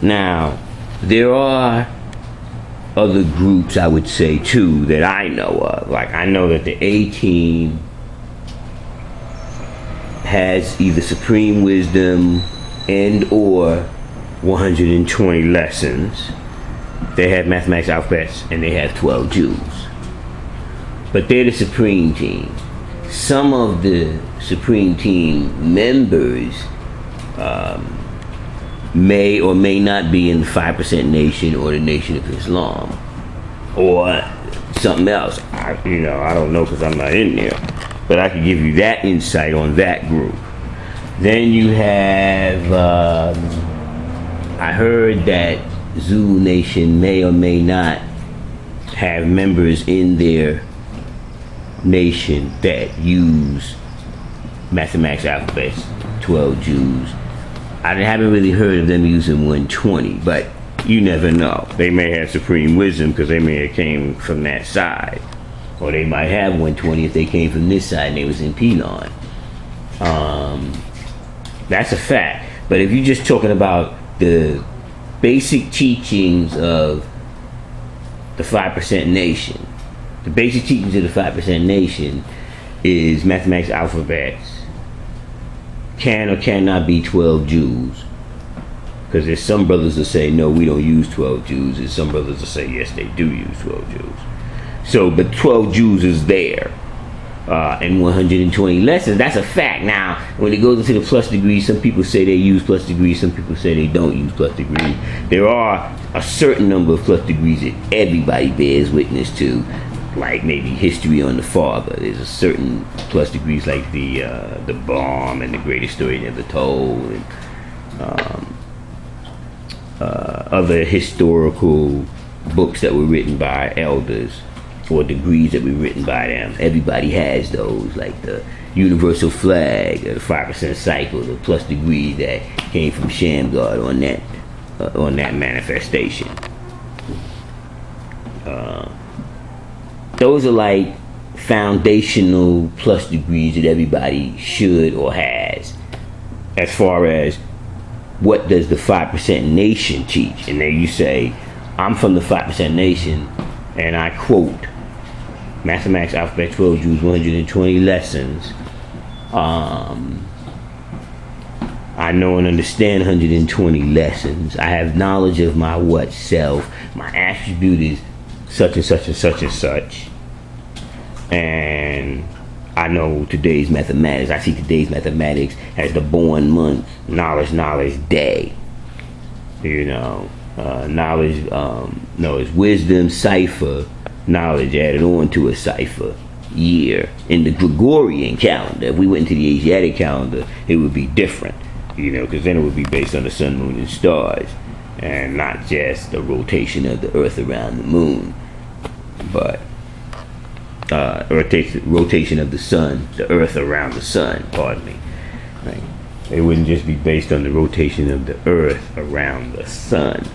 Now, there are other groups, I would say, too, that I know of. Like, I know that the A team has either Supreme Wisdom and or 120 lessons. They have mathematics alphabets and they have 12 jewels. But they're the Supreme team. Some of the Supreme team members may or may not be in the 5% Nation or the Nation of Islam or something else. I don't know because I'm not in there, but I can give you that insight on that group. Then you have I heard that Zulu Nation may or may not have members in their nation that use mathematics alphabets, 12 Jews. I haven't really heard of them using 120, but you never know. They may have Supreme Wisdom because they may have came from that side. Or they might have 120 if they came from this side and they was in Pelon. That's a fact. But if you're just talking about the basic teachings of the 5% Nation, the basic teachings of the 5% Nation is mathematics alphabets can or cannot be 12 Jews. Because there's some brothers that say, no, we don't use 12 Jews. There's some brothers that say, yes, they do use 12 Jews. So, but 12 Jews is there. And 120 lessons, that's a fact. Now, when it goes into the plus degrees, some people say they use plus degrees, some people say they don't use plus degrees. There are a certain number of plus degrees that everybody bears witness to, like maybe history on the father. There's a certain plus degrees like the bomb and the greatest story never told, and other historical books that were written by elders or degrees that were written by them. Everybody has those, like the universal flag, the 5% cycle, the plus degree that came from Shamgar on that manifestation. Those are like foundational plus degrees that everybody should or has, as far as what does the 5% Nation teach. And then you say, I'm from the 5% Nation, and I quote mathematics alphabet 12 Jews 120 lessons. I know and understand 120 lessons. I have knowledge of my what self. My attribute is such and such and such and such. And I know today's mathematics. I see today's mathematics as the born month, knowledge day. Knowledge, it's wisdom, cipher, knowledge added on to a cipher, year. In the Gregorian calendar, if we went into the Asiatic calendar, it would be different, because then it would be based on the sun, moon, and stars, and not just the rotation of the earth around the moon, but rotation of the sun, the earth around the sun, pardon me. Right? It wouldn't just be based on the rotation of the earth around the sun.